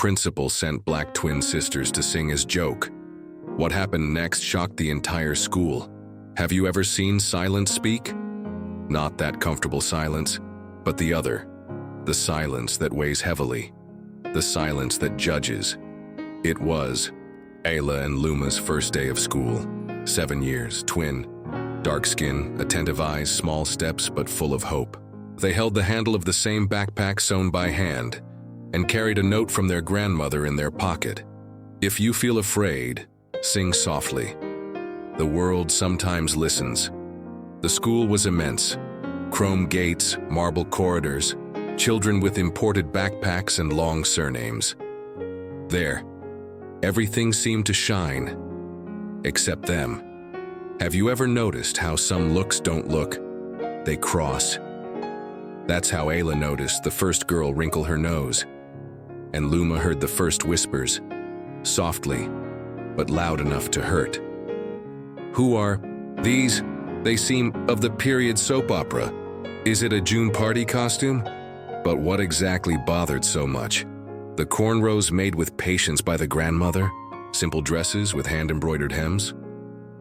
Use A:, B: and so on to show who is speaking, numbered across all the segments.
A: principal sent black twin sisters to sing as joke. What happened next shocked the entire school. Have you ever seen silence speak? Not that comfortable silence, but the other. The silence that weighs heavily. The silence that judges. It was Ayla and Luma's first day of school. 7 years, twin. Dark skin, attentive eyes, small steps, but full of hope. They held the handle of the same backpack sewn by hand and carried a note from their grandmother in their pocket. If you feel afraid, sing softly. The world sometimes listens. The school was immense. Chrome gates, marble corridors, children with imported backpacks and long surnames. There, everything seemed to shine, except them. Have you ever noticed how some looks don't look? They cross. That's how Ayla noticed the first girl wrinkle her nose, and Luma heard the first whispers, softly, but loud enough to hurt. Who are these? They seem of the period soap opera. Is it a June party costume? But what exactly bothered so much? The cornrows made with patience by the grandmother? Simple dresses with hand-embroidered hems?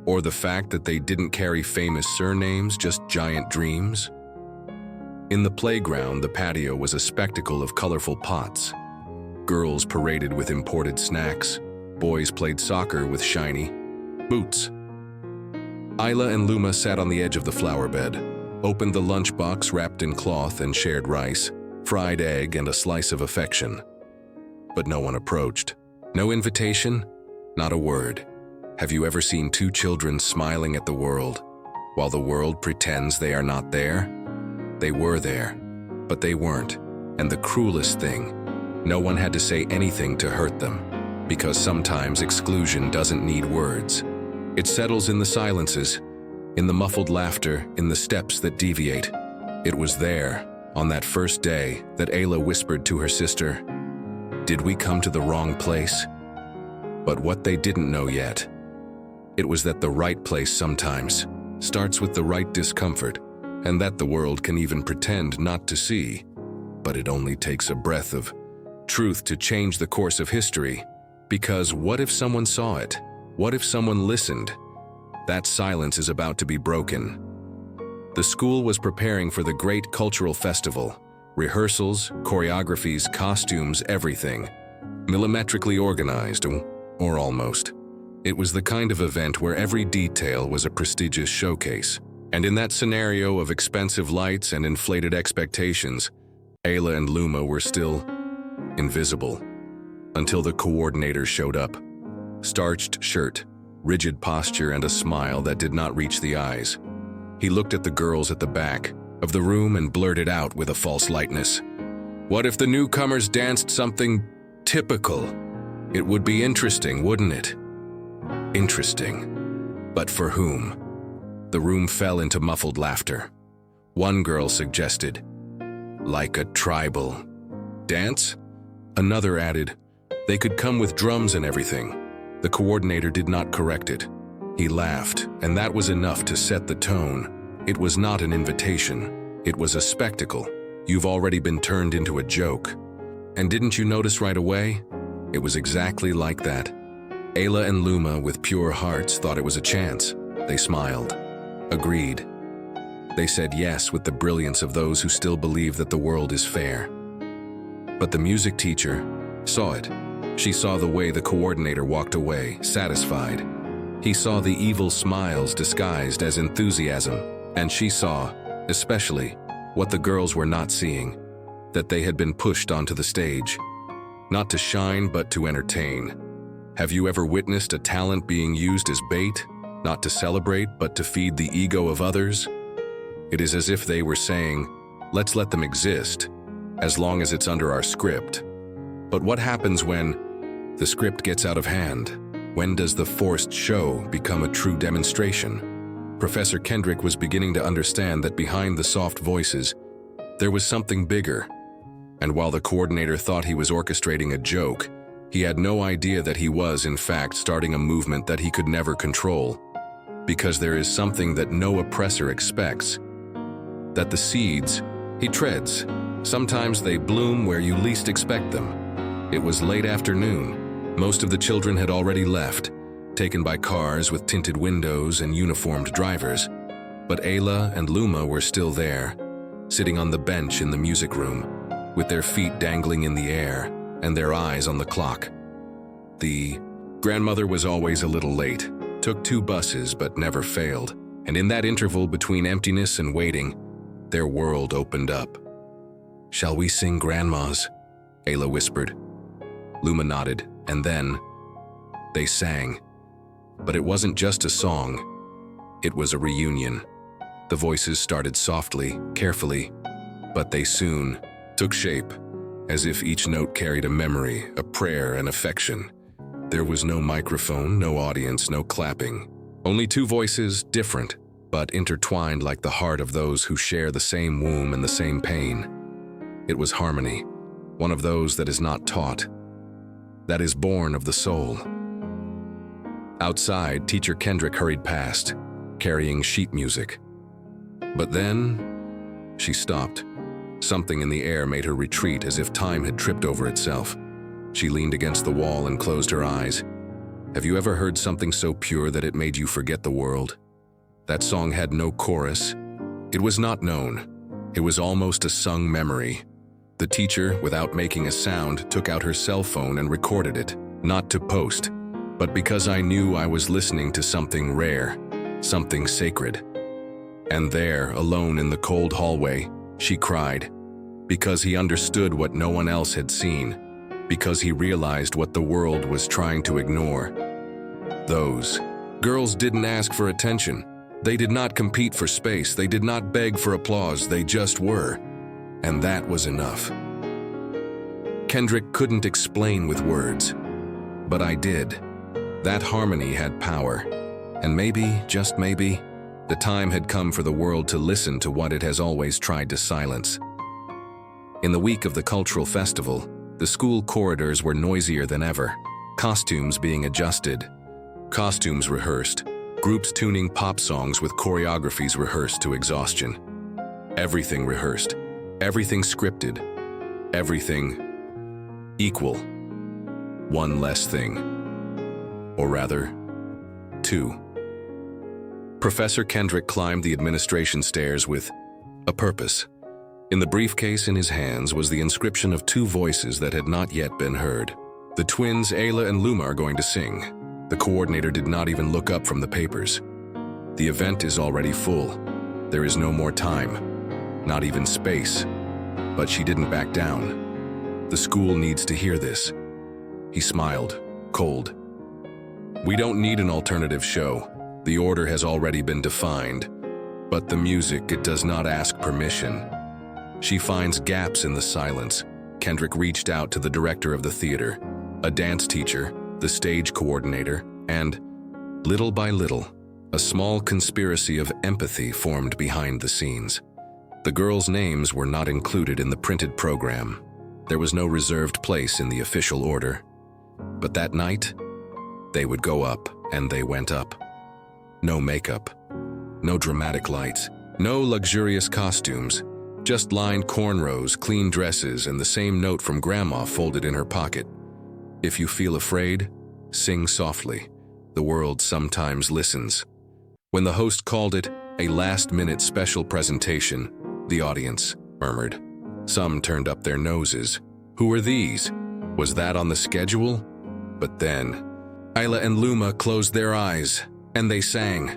A: Or the fact that they didn't carry famous surnames, just giant dreams? In the playground, the patio was a spectacle of colorful pots. Girls paraded with imported snacks. Boys played soccer with shiny boots. Ayla and Luma sat on the edge of the flower bed, opened the lunchbox wrapped in cloth and shared rice, fried egg, and a slice of affection. But no one approached. No invitation, not a word. Have you ever seen two children smiling at the world, while the world pretends they are not there? They were there, but they weren't. And the cruelest thing, no one had to say anything to hurt them, because sometimes exclusion doesn't need words. It settles in the silences, in the muffled laughter, in the steps that deviate. It was there, on that first day, that Ayla whispered to her sister, "Did we come to the wrong place?" But what they didn't know yet, it was that the right place sometimes starts with the right discomfort, and that the world can even pretend not to see. But it only takes a breath of truth to change the course of history. Because what if someone saw it? What if someone listened? That silence is about to be broken. The school was preparing for the great cultural festival. Rehearsals, choreographies, costumes, everything. Millimetrically organized, or almost. It was the kind of event where every detail was a prestigious showcase. And in that scenario of expensive lights and inflated expectations, Ayla and Luma were still invisible. Until the coordinator showed up. Starched shirt, rigid posture, and a smile that did not reach the eyes. He looked at the girls at the back of the room and blurted out with a false lightness, "What if the newcomers danced something typical? It would be interesting, wouldn't it?" Interesting. But for whom? The room fell into muffled laughter. One girl suggested, "Like a tribal dance?" Another added, "They could come with drums and everything." The coordinator did not correct it. He laughed, and that was enough to set the tone. It was not an invitation. It was a spectacle. You've already been turned into a joke. And didn't you notice right away? It was exactly like that. Ayla and Luma, with pure hearts, thought it was a chance. They smiled. Agreed. They said yes with the brilliance of those who still believe that the world is fair. But the music teacher saw it. She saw the way the coordinator walked away, satisfied. He saw the evil smiles disguised as enthusiasm, and she saw, especially, what the girls were not seeing, that they had been pushed onto the stage. Not to shine, but to entertain. Have you ever witnessed a talent being used as bait? Not to celebrate, but to feed the ego of others? It is as if they were saying, let's let them exist, as long as it's under our script. But what happens when the script gets out of hand? When does the forced show become a true demonstration? Professor Kendrick was beginning to understand that behind the soft voices, there was something bigger. And while the coordinator thought he was orchestrating a joke, he had no idea that he was, in fact, starting a movement that he could never control. Because there is something that no oppressor expects. That the seeds he treads, sometimes they bloom where you least expect them. It was late afternoon. Most of the children had already left, taken by cars with tinted windows and uniformed drivers. But Ayla and Luma were still there, sitting on the bench in the music room, with their feet dangling in the air and their eyes on the clock. The grandmother was always a little late, took 2 buses but never failed, and in that interval between emptiness and waiting, their world opened up. "Shall we sing Grandma's?" Ayla whispered. Luma nodded, and then they sang. But it wasn't just a song, it was a reunion. The voices started softly, carefully, but they soon took shape, as if each note carried a memory, a prayer, an affection. There was no microphone, no audience, no clapping. Only 2 voices, different, but intertwined like the heart of those who share the same womb and the same pain. It was harmony, one of those that is not taught, that is born of the soul. Outside, Teacher Kendrick hurried past, carrying sheet music. But then, she stopped. Something in the air made her retreat as if time had tripped over itself. She leaned against the wall and closed her eyes. Have you ever heard something so pure that it made you forget the world? That song had no chorus. It was not known. It was almost a sung memory. The teacher, without making a sound, took out her cell phone and recorded it, not to post, but because I knew I was listening to something rare, something sacred. And there, alone in the cold hallway, she cried, because he understood what no one else had seen, because he realized what the world was trying to ignore. Those girls didn't ask for attention. They did not compete for space. They did not beg for applause. They just were. And that was enough. Kendrick couldn't explain with words, but I did. That harmony had power. And maybe, just maybe, the time had come for the world to listen to what it has always tried to silence. In the week of the cultural festival, the school corridors were noisier than ever, costumes being adjusted, costumes rehearsed, groups tuning pop songs with choreographies rehearsed to exhaustion. Everything rehearsed, everything scripted, everything equal. One less thing. Or rather, 2. Professor Kendrick climbed the administration stairs with a purpose. In the briefcase in his hands was the inscription of 2 voices that had not yet been heard. The twins Ayla and Luma are going to sing. The coordinator did not even look up from the papers. The event is already full. There is no more time, not even space. But she didn't back down. The school needs to hear this. He smiled, cold. We don't need an alternative show. The order has already been defined. But the music, it does not ask permission. She finds gaps in the silence. Kendrick reached out to the director of the theater, a dance teacher, the stage coordinator, and, little by little, a small conspiracy of empathy formed behind the scenes. The girls' names were not included in the printed program. There was no reserved place in the official order. But that night, they would go up, and they went up. No makeup, no dramatic lights, no luxurious costumes, just lined cornrows, clean dresses, and the same note from Grandma folded in her pocket. If you feel afraid, sing softly. The world sometimes listens. When the host called it a last-minute special presentation, the audience murmured. Some turned up their noses. Who are these? Was that on the schedule? But then, Ayla and Luma closed their eyes, and they sang.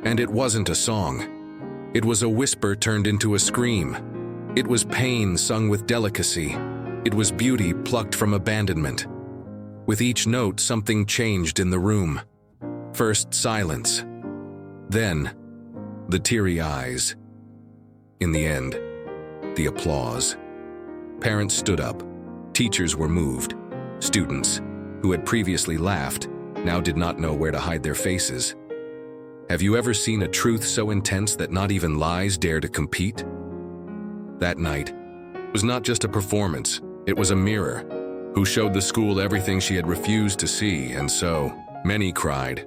A: And it wasn't a song. It was a whisper turned into a scream. It was pain sung with delicacy. It was beauty plucked from abandonment. With each note, something changed in the room. First, silence. Then, the teary eyes. In the end, the applause. Parents stood up. Teachers were moved. Students, who had previously laughed, now did not know where to hide their faces. Have you ever seen a truth so intense that not even lies dare to compete? That night was not just a performance, it was a mirror, who showed the school everything she had refused to see, and so, many cried,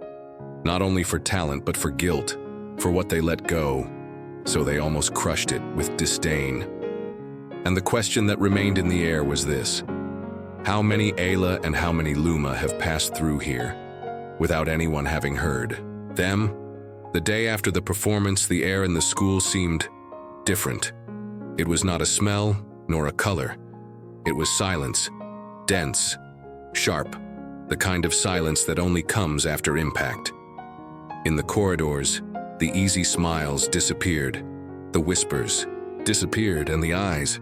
A: not only for talent but for guilt, for what they let go, so they almost crushed it with disdain. And the question that remained in the air was this: How many Ayla and how many Luma have passed through here without anyone having heard them? The day after the performance, the air in the school seemed different. It was not a smell nor a color. It was silence, dense, sharp, the kind of silence that only comes after impact. In the corridors, the easy smiles disappeared, the whispers disappeared, and the eyes.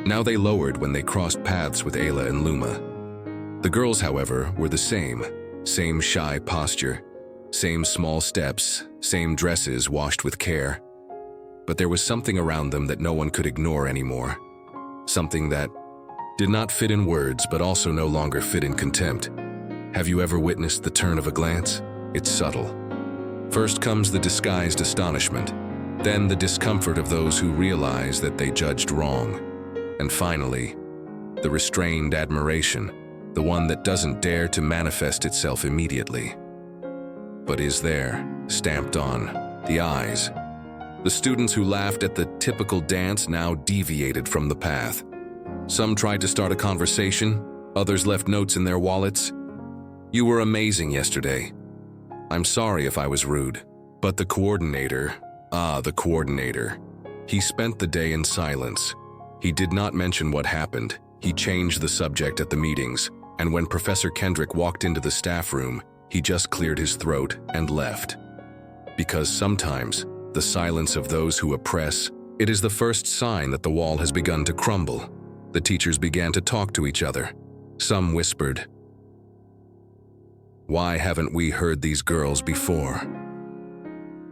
A: Now they lowered when they crossed paths with Ayla and Luma. The girls, however, were the same shy posture, same small steps, same dresses washed with care. But there was something around them that no one could ignore anymore. Something that did not fit in words, but also no longer fit in contempt. Have you ever witnessed the turn of a glance? It's subtle. First comes the disguised astonishment, then the discomfort of those who realize that they judged wrong. And finally, the restrained admiration, the one that doesn't dare to manifest itself immediately, but is there, stamped on the eyes. The students who laughed at the typical dance now deviated from the path. Some tried to start a conversation, others left notes in their wallets. You were amazing yesterday. I'm sorry if I was rude. But the coordinator, he spent the day in silence. He did not mention what happened. He changed the subject at the meetings, and when Professor Kendrick walked into the staff room, he just cleared his throat and left. Because sometimes, the silence of those who oppress, it is the first sign that the wall has begun to crumble. The teachers began to talk to each other. Some whispered, "Why haven't we heard these girls before?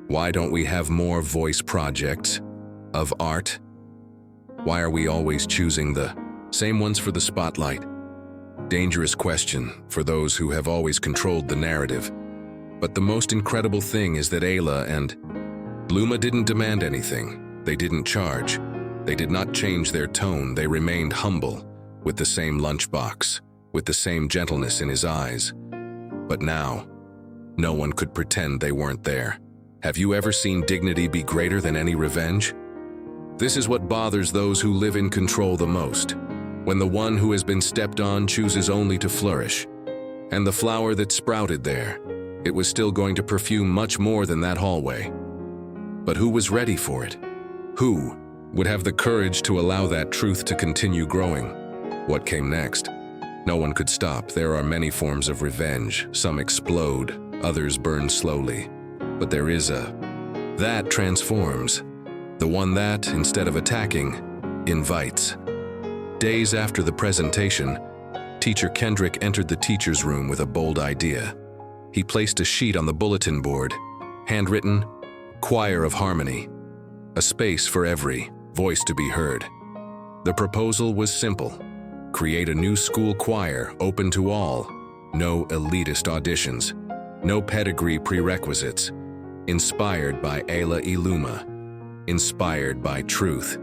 A: Why don't we have more voice projects of art? Why are we always choosing the same ones for the spotlight?" Dangerous question for those who have always controlled the narrative. But the most incredible thing is that Ayla and Luma didn't demand anything. They didn't charge. They did not change their tone. They remained humble, with the same lunchbox, with the same gentleness in his eyes. But now, no one could pretend they weren't there. Have you ever seen dignity be greater than any revenge? This is what bothers those who live in control the most. When the one who has been stepped on chooses only to flourish. And the flower that sprouted there, it was still going to perfume much more than that hallway. But who was ready for it? Who would have the courage to allow that truth to continue growing? What came next? No one could stop. There are many forms of revenge. Some explode, others burn slowly. But there is that transforms. The one that, instead of attacking, invites. Days after the presentation, Teacher Kendrick entered the teacher's room with a bold idea. He placed a sheet on the bulletin board, handwritten, "Choir of Harmony," a space for every voice to be heard. The proposal was simple: create a new school choir open to all, no elitist auditions, no pedigree prerequisites, inspired by Ayla Luma, inspired by truth.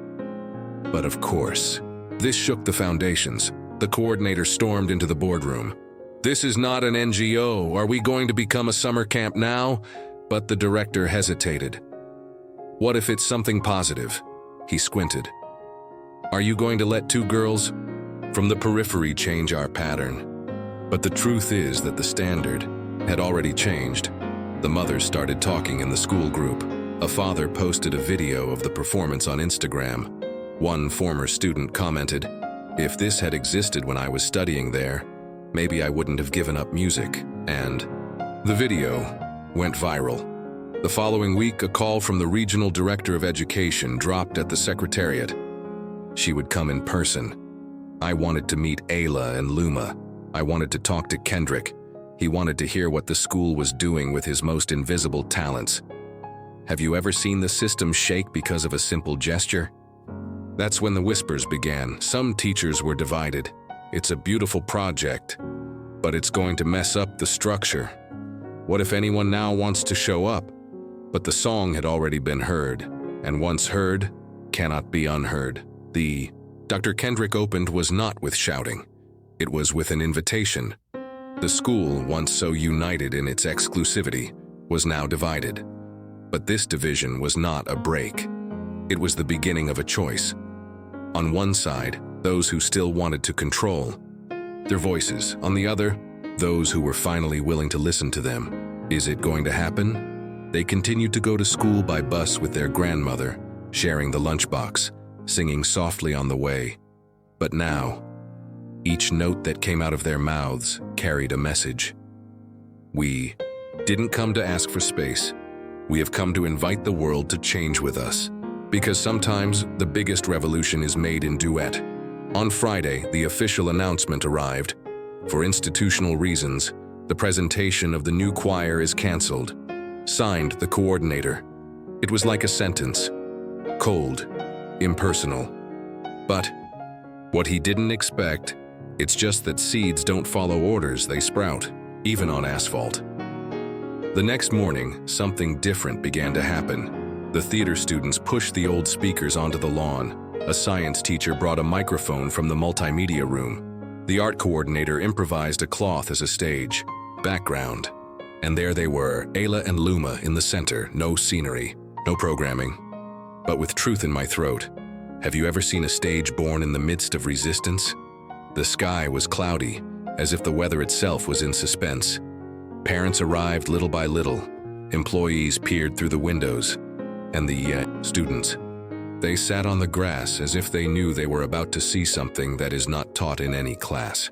A: But of course, this shook the foundations. The coordinator stormed into the boardroom. "This is not an NGO. Are we going to become a summer camp now?" But the director hesitated. "What if it's something positive?" He squinted. "Are you going to let two girls from the periphery change our pattern?" But the truth is that the standard had already changed. The mothers started talking in the school group. A father posted a video of the performance on Instagram. One former student commented, "If this had existed when I was studying there, maybe I wouldn't have given up music." And the video went viral. The following week, a call from the regional director of education dropped at the secretariat. She would come in person. I wanted to meet Ayla and Luma. I wanted to talk to Kendrick. He wanted to hear what the school was doing with his most invisible talents. Have you ever seen the system shake because of a simple gesture? That's when the whispers began. Some teachers were divided. It's a beautiful project, but it's going to mess up the structure. What if anyone now wants to show up? But the song had already been heard, and once heard, cannot be unheard. The Dr. Kendrick opened was not with shouting. It was with an invitation. The school, once so united in its exclusivity, was now divided. But this division was not a break. It was the beginning of a choice. On one side, those who still wanted to control. their voices. On the other, those who were finally willing to listen to them. Is it going to happen? They continued to go to school by bus with their grandmother, sharing the lunchbox, singing softly on the way. But now, each note that came out of their mouths carried a message. We didn't come to ask for space. We have come to invite the world to change with us. Because sometimes the biggest revolution is made in duet. On Friday, the official announcement arrived. For institutional reasons, the presentation of the new choir is canceled. Signed, the coordinator. It was like a sentence. Cold, impersonal. But what he didn't expect, it's just that seeds don't follow orders, they sprout, even on asphalt. The next morning, something different began to happen. The theater students pushed the old speakers onto the lawn. A science teacher brought a microphone from the multimedia room. The art coordinator improvised a cloth as a stage. Background. And there they were, Ayla and Luma in the center, no scenery, no programming. But with truth in my throat, have you ever seen a stage born in the midst of resistance? The sky was cloudy, as if the weather itself was in suspense. Parents arrived little by little. Employees peered through the windows. And the students. They sat on the grass as if they knew they were about to see something that is not taught in any class.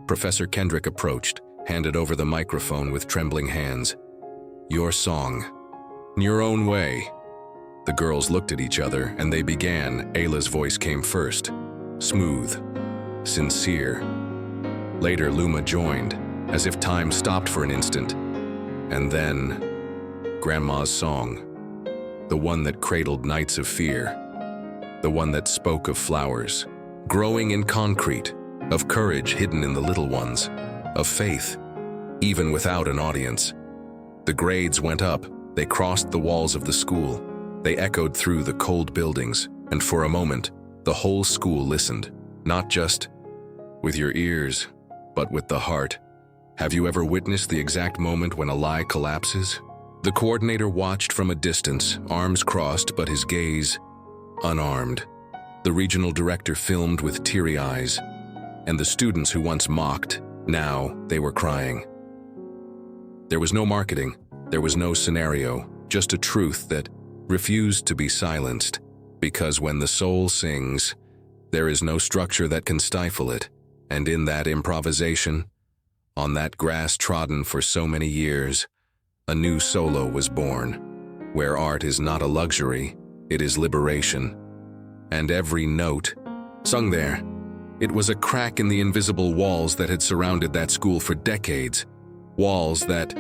A: Professor Kendrick approached, handed over the microphone with trembling hands. Your song. In your own way. The girls looked at each other and they began. Ayla's voice came first. Smooth. Sincere. Later, Luma joined, as if time stopped for an instant. And then, Grandma's song. The one that cradled nights of fear. The one that spoke of flowers, growing in concrete, of courage hidden in the little ones, of faith, even without an audience. The grades went up, they crossed the walls of the school, they echoed through the cold buildings, and for a moment, the whole school listened, not just with your ears, but with the heart. Have you ever witnessed the exact moment when a lie collapses? The coordinator watched from a distance, arms crossed but his gaze unarmed. The regional director filmed with teary eyes, and the students who once mocked, now they were crying. There was no marketing, there was no scenario, just a truth that refused to be silenced, because when the soul sings, there is no structure that can stifle it, and in that improvisation, on that grass trodden for so many years, a new solo was born, where art is not a luxury, it is liberation. And every note, sung there, it was a crack in the invisible walls that had surrounded that school for decades, walls that,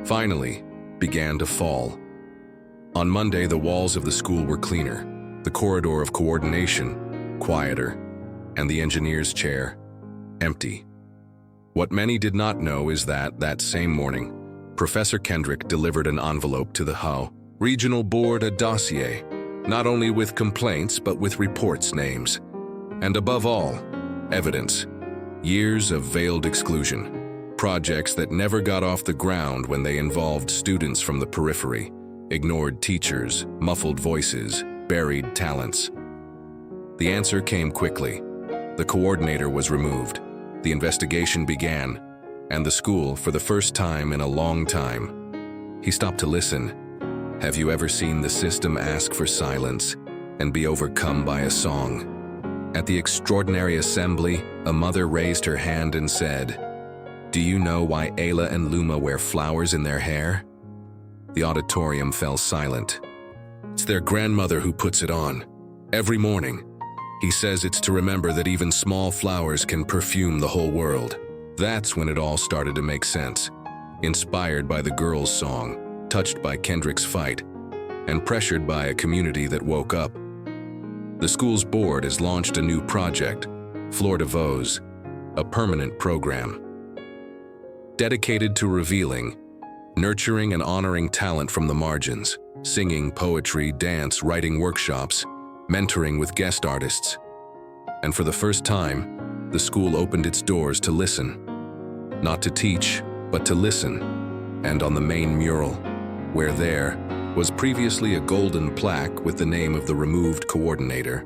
A: finally, began to fall. On Monday, the walls of the school were cleaner, the corridor of coordination, quieter, and the engineer's chair, empty. What many did not know is that same morning, Professor Kendrick delivered an envelope to the HO Regional Board, a dossier, not only with complaints but with reports names. And above all, evidence. Years of veiled exclusion. Projects that never got off the ground when they involved students from the periphery, ignored teachers, muffled voices, buried talents. The answer came quickly. The coordinator was removed. The investigation began. And the school, for the first time in a long time. He stopped to listen. Have you ever seen the system ask for silence and be overcome by a song? At the extraordinary assembly, a mother raised her hand and said, "Do you know why Ayla and Luma wear flowers in their hair?" The auditorium fell silent. It's their grandmother who puts it on. Every morning. He says it's to remember that even small flowers can perfume the whole world. That's when it all started to make sense. Inspired by the girls' song, touched by Kendrick's fight, and pressured by a community that woke up. The school's board has launched a new project, Fleur de Vos, a permanent program. Dedicated to revealing, nurturing and honoring talent from the margins, singing, poetry, dance, writing workshops, mentoring with guest artists. And for the first time, the school opened its doors to listen. Not to teach, but to listen. And on the main mural, where there was previously a golden plaque with the name of the removed coordinator,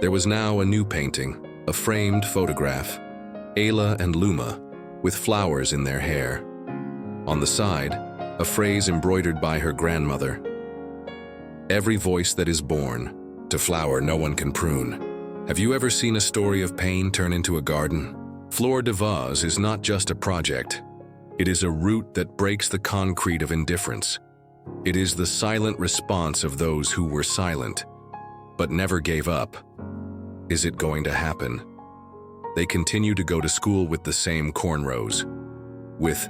A: there was now a new painting, a framed photograph. Ayla and Luma, with flowers in their hair. On the side, a phrase embroidered by her grandmother. Every voice that is born, to flower no one can prune. Have you ever seen a story of pain turn into a garden? Fleur de Vase is not just a project. It is a root that breaks the concrete of indifference. It is the silent response of those who were silent, but never gave up. Is it going to happen? They continue to go to school with the same cornrows, with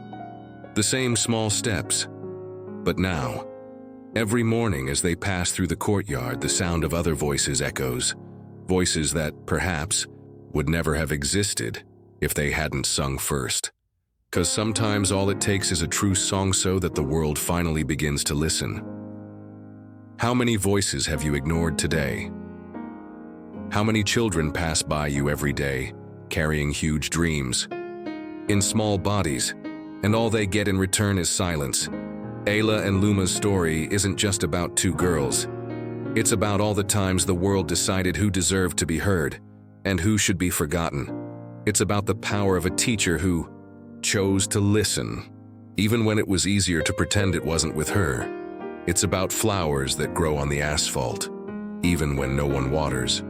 A: the same small steps. But now, every morning as they pass through the courtyard, the sound of other voices echoes, voices that, perhaps, would never have existed if they hadn't sung first. 'Cause sometimes all it takes is a true song so that the world finally begins to listen. How many voices have you ignored today? How many children pass by you every day, carrying huge dreams, in small bodies, and all they get in return is silence? Ayla and Luma's story isn't just about two girls. It's about all the times the world decided who deserved to be heard and who should be forgotten. It's about the power of a teacher who chose to listen, even when it was easier to pretend it wasn't with her. It's about flowers that grow on the asphalt, even when no one waters.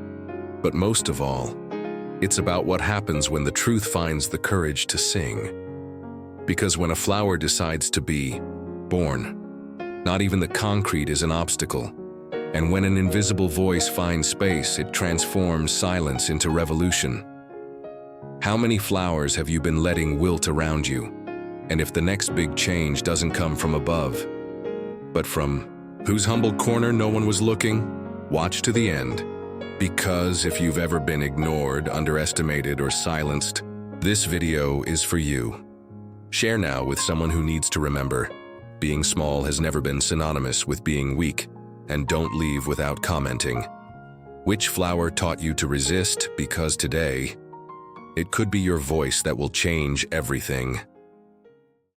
A: But most of all, it's about what happens when the truth finds the courage to sing. Because when a flower decides to be born, not even the concrete is an obstacle. And when an invisible voice finds space, it transforms silence into revolution. How many flowers have you been letting wilt around you? And if the next big change doesn't come from above, but from whose humble corner no one was looking, watch to the end. Because if you've ever been ignored, underestimated, or silenced, this video is for you. Share now with someone who needs to remember, being small has never been synonymous with being weak, and don't leave without commenting. Which flower taught you to resist? Because today, it could be your voice that will change everything.